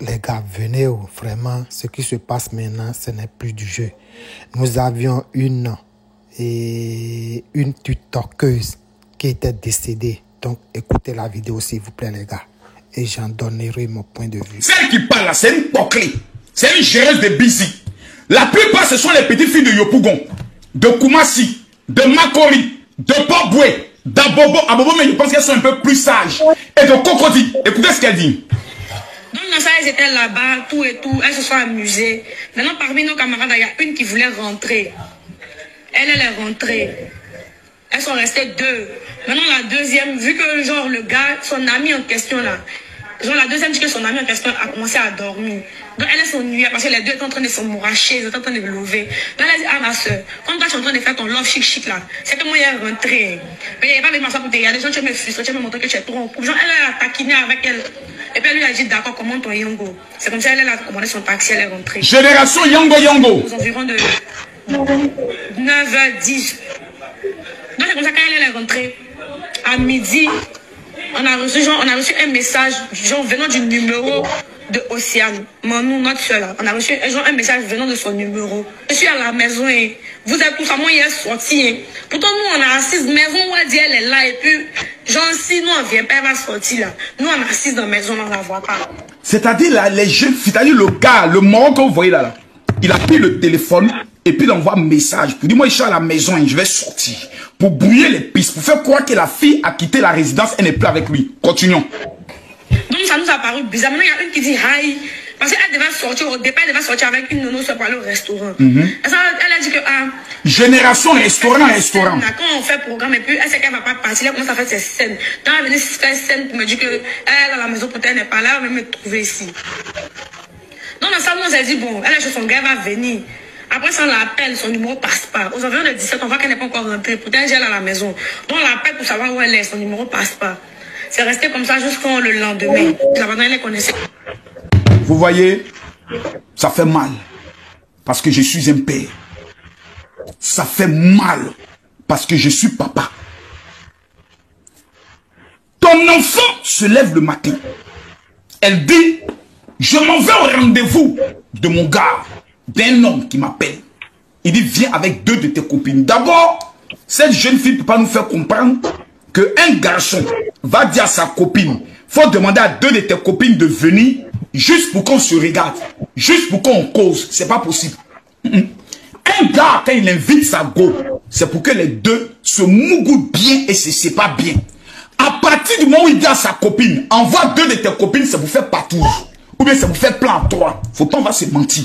les gars, venez, vraiment, ce qui se passe maintenant, ce n'est plus du jeu. Nous avions une TikTokeuse qui était décédée. Donc, écoutez la vidéo, s'il vous plaît, les gars. Et j'en donnerai mon point de vue. Celle qui parle là, c'est une poquée. C'est une géreuse de Busy. La plupart, ce sont les petites filles de Yopougon, de Koumassi, de Makori, de Pobwe, d'Abobo. Abobo, mais je pense qu'elles sont un peu plus sages. Et de Cocody. Écoutez ce qu'elle dit. Donc, dans ça, elles étaient là-bas, tout et tout. Elles se sont amusées. Maintenant, parmi nos camarades, il y a une qui voulait rentrer. Elle est rentrée. Elles sont restées deux. Maintenant, la deuxième, vu que, genre, le gars, son ami en question, là, genre, la deuxième dit que son ami en question a commencé à dormir. Donc, elle s'ennuyait parce que les deux étaient en train de s'emmouracher, ils étaient en train de lever. Donc, elle a dit, ah, ma soeur, quand toi, tu es en train de faire ton love chic là, c'est que moi, il est rentré. Mais il n'y a pas de m'asseoir pour te regarder. Genre, tu me frustrer, tu me montrer que tu es trop en couple. Genre, elle a taquiné avec elle. Et puis, elle lui a dit, d'accord, commande ton Yango. C'est comme ça, elle a commandé son taxi, elle est rentrée. Génération Yango Yango. Aux environs de 9h10. Donc, c'est comme ça, quand elle est rentrée, à midi, on a reçu un message, genre, venant du numéro de Océane, Manou, notre soeur. On a reçu un message venant de son numéro. Je suis à la maison et vous êtes tous à moi, il est sorti. Hein. Pourtant, nous, on a assise maison, on a dit elle est là. Et puis, genre, si nous, on vient pas, elle va sortir là. Nous, on est assise dans la maison, on ne la voit pas. C'est-à-dire, là, les jeunes, c'est-à-dire le gars, le mort que vous voyez là, il a pris le téléphone et puis il envoie un message pour dire, moi, je suis à la maison et je vais sortir. Pour brouiller les pistes, pour faire croire que la fille a quitté la résidence, elle n'est plus avec lui. Continuons. Donc ça nous a paru bizarre. Maintenant, il y a une qui dit hi. Parce qu'elle devait sortir, au départ, elle devait sortir avec une nono pour aller au restaurant. Elle a dit que... Génération restaurant. Quand on fait programme et puis elle sait qu'elle ne va pas partir, elle commence à faire ses scènes. Quand elle venait faire scène pour me dire qu'elle à la maison, peut-être elle n'est pas là, elle va me trouver ici. Donc dans ça, nous, on s'est dit, bon, elle est chez son gars, elle va venir. Après ça, on l'appelle, son numéro passe pas. Aux environs de 17, on voit qu'elle n'est pas encore rentrée. Pourtant, elle est à la maison. Donc on l'appelle pour savoir où elle est, son numéro passe pas. C'est resté comme ça jusqu'au le lendemain. Elle les connaissait. Vous voyez, ça fait mal. Parce que je suis un père. Ça fait mal. Parce que je suis papa. Ton enfant se lève le matin. Elle dit, je m'en vais au rendez-vous de mon gars, d'un homme qui m'appelle. Il dit, viens avec deux de tes copines. D'abord, cette jeune fille ne peut pas nous faire comprendre qu'un garçon va dire à sa copine, faut demander à deux de tes copines de venir juste pour qu'on se regarde, juste pour qu'on cause. C'est pas possible. Un gars, quand il invite sa go, c'est pour que les deux se mougoutent bien et se séparent bien. À partir du moment où il dit à sa copine, envoie deux de tes copines, c'est pour faire partout. Ou bien c'est pour faire plan à toi. Faut pas, on va se mentir.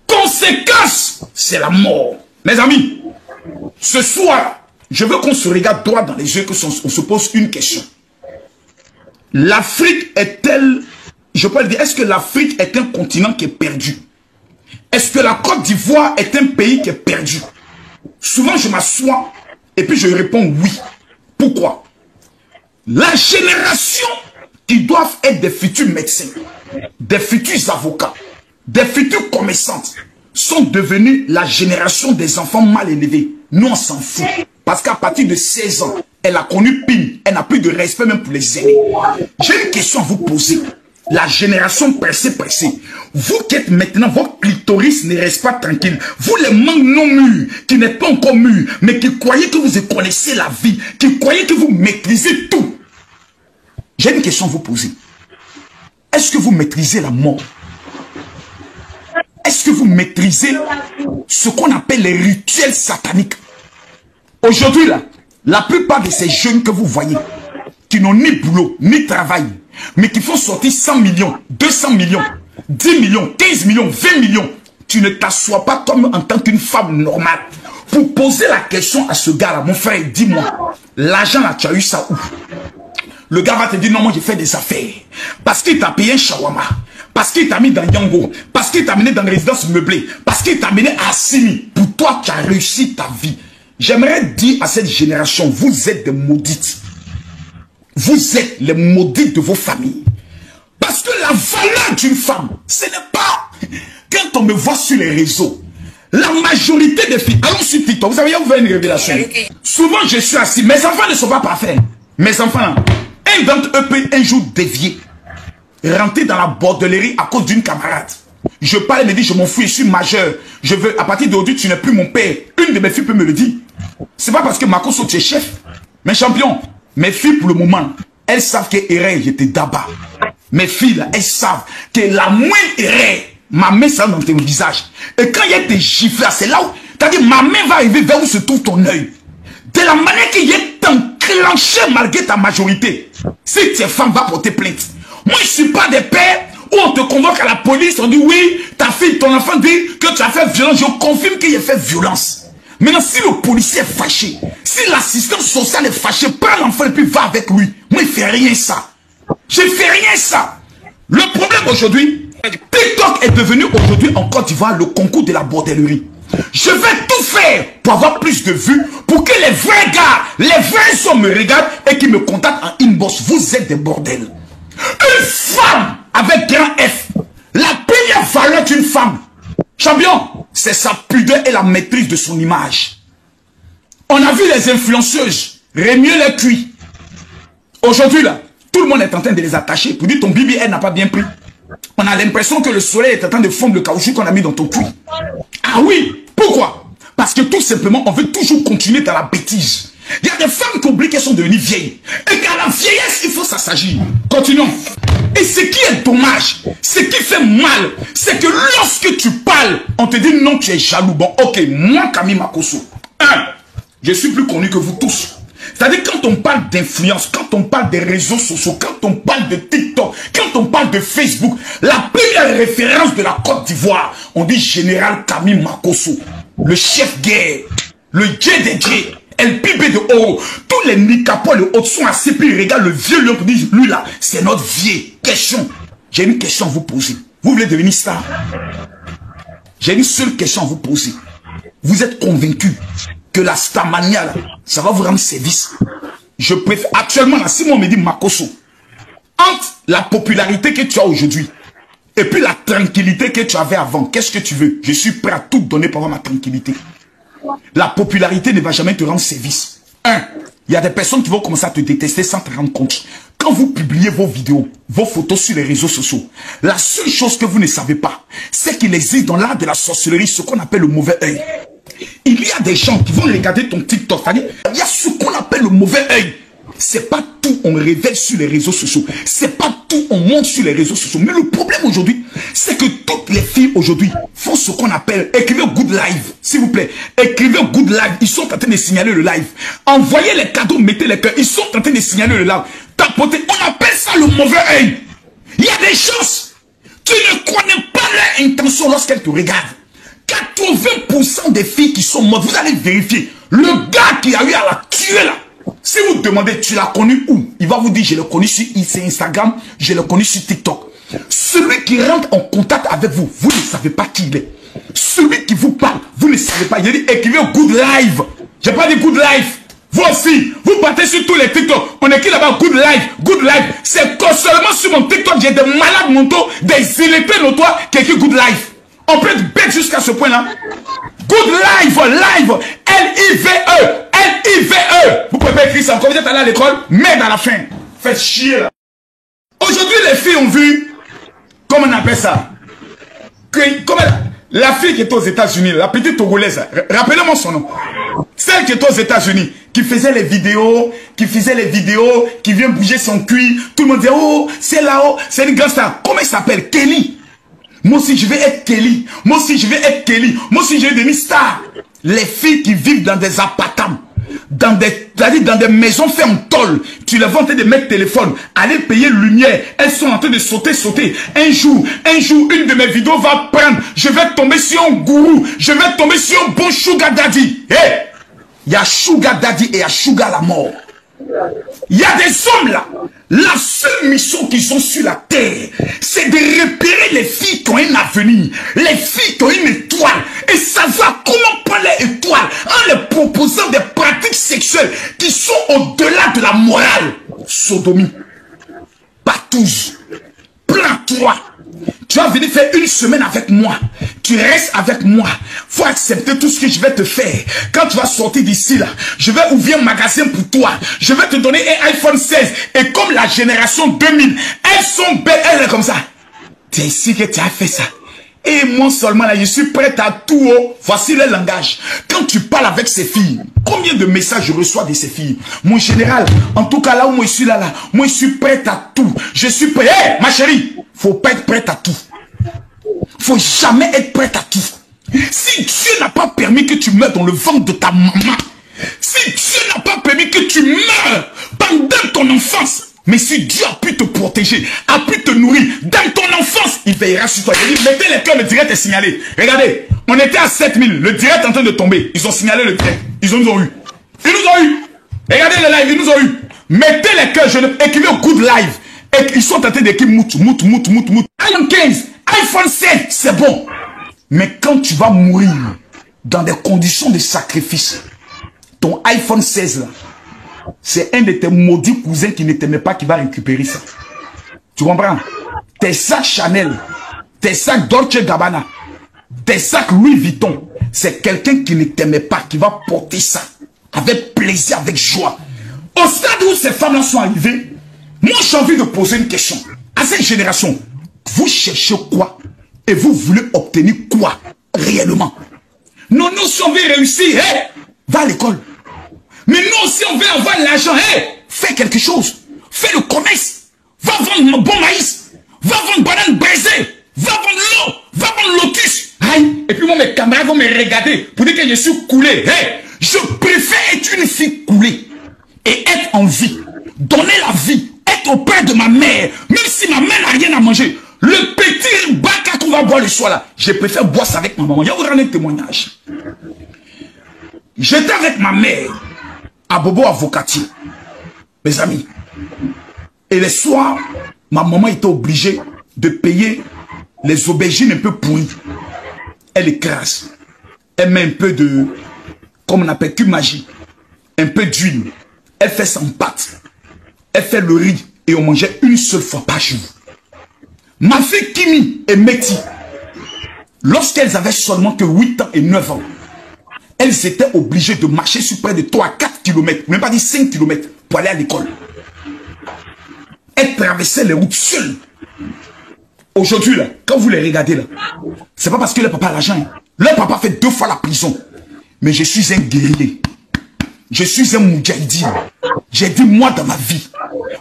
Conséquence, c'est la mort. Mes amis, ce soir, je veux qu'on se regarde droit dans les yeux, qu'on se pose une question. L'Afrique est-elle, je peux le dire, est-ce que l'Afrique est un continent qui est perdu? Est-ce que la Côte d'Ivoire est un pays qui est perdu? Souvent, je m'assois et puis je réponds oui. Pourquoi? La génération qui doivent être des futurs médecins, des futurs avocats, des futurs commerçantes, sont devenus la génération des enfants mal élevés. Nous, on s'en fout. Parce qu'à partir de 16 ans, elle a connu PIN. Elle n'a plus de respect même pour les aînés. J'ai une question à vous poser. La génération pressée. Vous qui êtes maintenant, votre clitoris ne reste pas tranquille. Vous les manques non mûrs, qui n'êtes pas encore mûrs, mais qui croyez que vous connaissez la vie, qui croyez que vous maîtrisez tout. J'ai une question à vous poser. Est-ce que vous maîtrisez la mort? Est-ce que vous maîtrisez ce qu'on appelle les rituels sataniques? Aujourd'hui, là, la plupart de ces jeunes que vous voyez, qui n'ont ni boulot, ni travail, mais qui font sortir 100 millions, 200 millions, 10 millions, 15 millions, 20 millions, tu ne t'assois pas comme en tant qu'une femme normale pour poser la question à ce gars-là. Mon frère, dis-moi, l'argent là, tu as eu ça où? Le gars va te dire, non, moi, j'ai fait des affaires. Parce qu'il t'a payé un shawarma. Parce qu'il t'a mis dans Yango. Parce qu'il t'a amené dans une résidence meublée. Parce qu'il t'a amené à Assini. Pour toi, tu as réussi ta vie. J'aimerais dire à cette génération, vous êtes des maudites. Vous êtes les maudites de vos familles. Parce que la valeur d'une femme, ce n'est pas quand on me voit sur les réseaux. La majorité des filles, allons sur TikTok, vous savez, vous avez une révélation. Souvent, je suis assis. Mes enfants ne sont pas parfaits. Mes enfants, un d'entre eux peut un jour dévier. rentrer dans la bordellerie à cause d'une camarade. Je parle et me dit, je m'en fous, je suis majeur. Je veux, à partir d'aujourd'hui, tu n'es plus mon père. Une de mes filles peut me le dire. C'est pas parce que Makosso, tu es chef. Mais champion, mes filles, pour le moment, elles savent que erreur, j'étais d'abord. Mes filles, là, elles savent que la moindre erreur, ma main sera dans ton visage. Et quand il y a des gifles, c'est là où, c'est-à-dire, ma main va arriver vers où se trouve ton œil. De la manière qu'il y ait enclenché malgré ta majorité. Si tu es femme, va porter plainte. Moi, je ne suis pas des pères où on te convoque à la police, on dit oui, ta fille, ton enfant dit que tu as fait violence. Je confirme qu'il a fait violence. Maintenant, si le policier est fâché, si l'assistant social est fâché, prends l'enfant et puis va avec lui. Moi, je ne fais rien ça. Je ne fais rien ça. Le problème aujourd'hui, TikTok est devenu aujourd'hui en Côte d'Ivoire le concours de la bordellerie. Je vais tout faire pour avoir plus de vues, pour que les vrais gars, les vrais hommes me regardent et qui me contactent en inbox. Vous êtes des bordels. Une femme avec grand F, la première valeur d'une femme, champion, c'est sa pudeur et la maîtrise de son image. On a vu les influenceuses remuer les cuits. Aujourd'hui là, tout le monde est en train de les attacher pour dire ton BBL n'a pas bien pris. On a l'impression que le soleil est en train de fondre le caoutchouc qu'on a mis dans ton cul. Ah oui, pourquoi? Parce que tout simplement, on veut toujours continuer dans la bêtise. Il y a des femmes qui oublient qu'elles sont devenues vieilles. Et qu'à la vieillesse, il faut s'assagir. Continuons. Et ce qui est dommage, ce qui fait mal, c'est que lorsque tu parles, on te dit non, tu es jaloux. Bon, ok, moi, Camille Makosso, je suis plus connu que vous tous. C'est-à-dire quand on parle d'influence, quand on parle des réseaux sociaux, quand on parle de TikTok, quand on parle de Facebook, la première référence de la Côte d'Ivoire, on dit Général Camille Makosso, le chef guerre, le dieu des dieux, El Pibe de Oro. Tous les Nikapos, les autres sont assis, puis ils regardent le vieux lion pour dire, lui là, c'est notre vieux. Question. J'ai une question à vous poser. Vous voulez devenir star? J'ai une seule question à vous poser. Vous êtes convaincu que la starmania, là, ça va vous rendre service? Je préfère, actuellement, là, si moi on me dit Makosso, entre la popularité que tu as aujourd'hui et puis la tranquillité que tu avais avant, qu'est-ce que tu veux? Je suis prêt à tout donner pour avoir ma tranquillité. La popularité ne va jamais te rendre service. Il y a des personnes qui vont commencer à te détester sans te rendre compte. Quand vous publiez vos vidéos, vos photos sur les réseaux sociaux, la seule chose que vous ne savez pas, c'est qu'il existe dans l'art de la sorcellerie ce qu'on appelle le mauvais œil. Il y a des gens qui vont regarder ton TikTok, c'est-à-dire, il y a ce qu'on appelle le mauvais œil. C'est pas tout on révèle sur les réseaux sociaux. C'est pas tout on montre sur les réseaux sociaux. Mais le problème aujourd'hui, c'est que toutes les filles aujourd'hui font ce qu'on appelle, écrivez good live, s'il vous plaît. Écrivez good live. Ils sont en train de signaler le live. Envoyez les cadeaux, mettez les cœurs. Ils sont en train de signaler le live. Tapotez. On appelle ça le mauvais œil. Il y a des choses. Tu ne connais pas leur intention lorsqu'elles te regardent. 80% des filles qui sont mortes, vous allez vérifier. Le gars qui a eu à la tuer là, si vous demandez, tu l'as connu où? Il va vous dire, je l'ai connu sur Instagram, je l'ai connu sur TikTok. Celui qui rentre en contact avec vous, vous ne savez pas qui il est. Celui qui vous parle, vous ne savez pas. Il a dit, écrivez good live. Je n'ai pas dit good live. Vous aussi, vous partez sur tous les TikTok. On écrit là-bas good live, good live. C'est que seulement sur mon TikTok, j'ai des malades mentaux, des illettrés notoires qui écrivent good live. On peut être bête jusqu'à ce point-là. Good live, live, L-I-V-E, L-I-V-E. Vous pouvez pas écrire ça. Quand vous êtes allé à l'école, merde à la fin. Faites chier là. Aujourd'hui, les filles ont vu, comment on appelle ça? Comme la fille qui est aux États-Unis, la petite Togolaise, rappelez-moi son nom. Celle qui est aux États-Unis, qui faisait les vidéos, qui vient bouger son cul. Tout le monde dit, oh, c'est là-haut, c'est une grande star. Comment elle s'appelle? Kelly. Moi aussi, je vais être Kelly. Moi aussi, je vais être Kelly. Moi aussi, je vais devenir star. Les filles qui vivent dans des appartements, dans des maisons faites en tôle, tu les vois en train de mettre téléphone, aller payer lumière, elles sont en train de sauter. Un jour, une de mes vidéos va prendre, je vais tomber sur un gourou, je vais tomber sur un bon sugar daddy. Hey, il y a sugar daddy et il y a sugar la mort. Il y a des hommes là, la seule mission qu'ils ont sur la terre, c'est de repérer les filles qui ont un avenir, les filles qui ont une étoile, et savoir comment prendre l'étoile en leur proposant des pratiques sexuelles qui sont au-delà de la morale. Sodomie, patouze, plains-toi. Tu vas venir faire une semaine avec moi. Tu restes avec moi. Faut accepter tout ce que je vais te faire. Quand tu vas sortir d'ici là, je vais ouvrir un magasin pour toi. Je vais te donner un iPhone 16. Et comme la génération 2000, elles sont belles, elles sont comme ça. C'est ici que tu as fait ça. Et moi seulement là, je suis prête à tout. Oh. Voici le langage. Quand tu parles avec ces filles, combien de messages je reçois de ces filles? Mon général, en tout cas là où moi je suis là, moi je suis prête à tout. Je suis prête. Hé, ma chérie, faut pas être prête à tout. Faut jamais être prête à tout. Si Dieu n'a pas permis que tu meurs dans le ventre de ta maman, si Dieu n'a pas permis que tu meurs pendant ton enfance, mais si Dieu a pu te protéger, a pu te nourrir dans ton enfance, il veillera sur toi. Il dit, mettez les cœurs, le direct est signalé. Regardez, on était à 7000, le direct est en train de tomber. Ils ont signalé le direct. Ils nous ont eu. Ils nous ont eu. Regardez le live, ils nous ont eu. Mettez les cœurs, je écrivez au good live. Et ils sont en train d'écrire mout. iPhone 15, iPhone 7, c'est bon. Mais quand tu vas mourir dans des conditions de sacrifice, ton iPhone 16 là, c'est un de tes maudits cousins qui ne t'aimait pas qui va récupérer ça. Tu comprends? Tes sacs Chanel, tes sacs Dolce Gabbana, tes sacs Louis Vuitton, c'est quelqu'un qui ne t'aimait pas qui va porter ça avec plaisir, avec joie. Au stade où ces femmes-là sont arrivées, moi j'ai envie de poser une question. À cette génération, vous cherchez quoi? Et vous voulez obtenir quoi réellement? Nous, si on veut réussir, hey, va à l'école. Mais nous, si on veut avoir l'argent, hey, fais quelque chose. Fais le commerce. Va vendre bon maïs. Va vendre banane braisée. Va vendre l'eau. Va vendre lotus. Aïe. Et puis moi, mes camarades vont me regarder pour dire que je suis coulé. Hey, je préfère être une fille coulée et être en vie. Donner la vie. Être auprès de ma mère. Même si ma mère n'a rien à manger. Le petit bac qu'on va boire le soir là, je préfère boire ça avec ma maman. Il y a un témoignage. J'étais avec ma mère à Bobo Avocatier, mes amis. Et les soirs, ma maman était obligée de payer les aubergines un peu pourries. Elle écrase. Elle met un peu de, comme on appelle, cube magie. Un peu d'huile. Elle fait ça en pâte. Elle fait le riz et on mangeait une seule fois par jour. Ma fille Kimi et Meti, lorsqu'elles avaient seulement que 8 ans et 9 ans, elles étaient obligées de marcher sur près de 3 à 4 km, même pas dit 5 km, pour aller à l'école. Elles traversaient les routes seules. Aujourd'hui, là, quand vous les regardez, là, c'est pas parce que le papa a l'argent. Hein. Le papa fait 2 fois la prison. Mais je suis un guerrier. Je suis un moudjahidine. J'ai dit, moi, dans ma vie,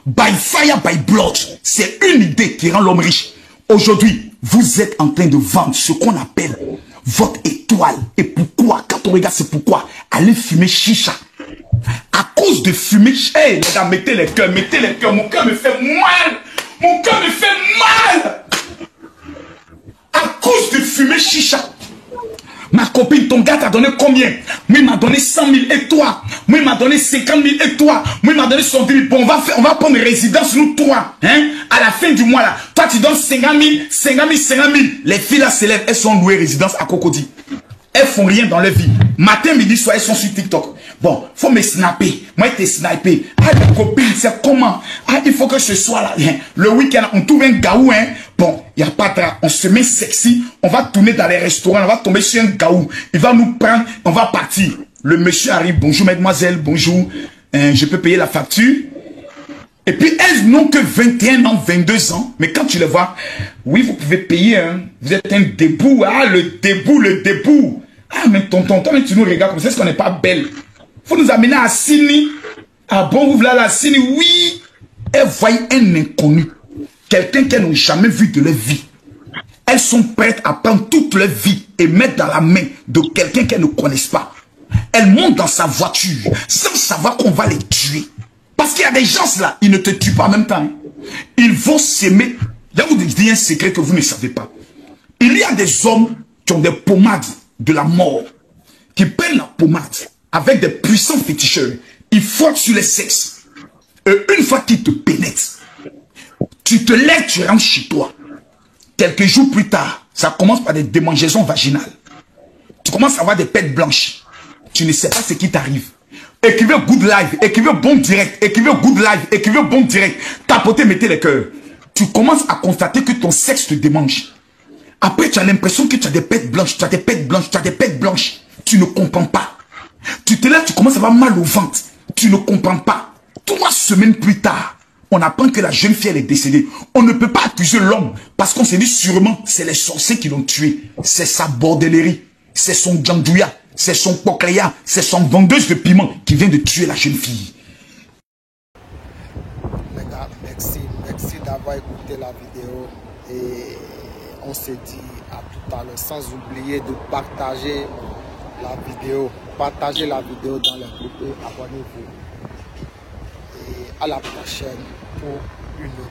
by fire, by blood, c'est une idée qui rend l'homme riche. Aujourd'hui, vous êtes en train de vendre ce qu'on appelle votre étoile. Et pourquoi? Quand on regarde, c'est pourquoi. Allez fumer chicha. À cause de fumer, hey, les gars, mettez les cœurs, mettez les cœurs. Mon cœur me fait mal. Mon cœur me fait mal. À cause de fumer chicha. Ma copine, ton gars t'a donné combien? Moi, il m'a donné 100 000 et toi? Moi, il m'a donné 50 000 et toi? Moi, il m'a donné 110 000. Bon, on va prendre résidence, nous trois. Hein? À la fin du mois, là. Toi, tu donnes 50 000, 50 000, 50 000. Les filles, là, s'élèvent. Elles sont louées résidence à Cocody. Elles font rien dans leur vie. Matin, midi, soir, elles sont sur TikTok. Bon, faut me snapper. Moi, je t'ai snappé. Ah, ma copine, c'est comment? Ah, il faut que ce soit là. Hein? Le week-end, on trouve un gaou, hein? Bon, il n'y a pas de... On se met sexy. On va tourner dans les restaurants. On va tomber sur un gaou. Il va nous prendre. On va partir. Le monsieur arrive. Bonjour, mademoiselle. Bonjour. Je peux payer la facture. Et puis, elles n'ont que 21 ans, 22 ans. Mais quand tu les vois, oui, vous pouvez payer. Hein? Vous êtes un debout. Ah, le debout. Ah, mais tonton, tu nous regardes comme ça. Est-ce qu'on n'est pas belle? Faut nous amener à Sini. Ah bon, vous voilà à Sini? Oui. Elles voient un inconnu. Quelqu'un qu'elles n'ont jamais vu de leur vie. Elles sont prêtes à prendre toute leur vie et mettre dans la main de quelqu'un qu'elles ne connaissent pas. Elles montent dans sa voiture sans savoir qu'on va les tuer. Parce qu'il y a des gens là, ils ne te tuent pas en même temps. Ils vont s'aimer. Là, vous dites un secret que vous ne savez pas. Il y a des hommes qui ont des pommades de la mort, qui prennent la pommade avec des puissants féticheurs. Ils frottent sur les sexes. Et une fois qu'ils te pénètrent, tu te lèves, tu rentres chez toi. Quelques jours plus tard, ça commence par des démangeaisons vaginales. Tu commences à avoir des pètes blanches. Tu ne sais pas ce qui t'arrive. Écrivez good live, écrivez bon direct, écrivez good live, écrivez bon direct. Tapotez, mettez les cœurs. Tu commences à constater que ton sexe te démange. Après, tu as l'impression que tu as des pètes blanches, tu as des pètes blanches, tu as des pètes blanches. Tu ne comprends pas. Tu te lèves, tu commences à avoir mal au ventre. Tu ne comprends pas. 3 semaines plus tard, on apprend que la jeune fille, elle est décédée. On ne peut pas accuser l'homme parce qu'on s'est dit sûrement c'est les sorciers qui l'ont tué. C'est sa bordellerie. C'est son djandouya. C'est son pokléa. C'est son vendeuse de piment qui vient de tuer la jeune fille. Les gars, merci d'avoir écouté la vidéo. Et on se dit à tout à l'heure. Sans oublier de partager la vidéo. Partagez la vidéo dans les groupes et abonnez-vous. Et à la prochaine pour une autre.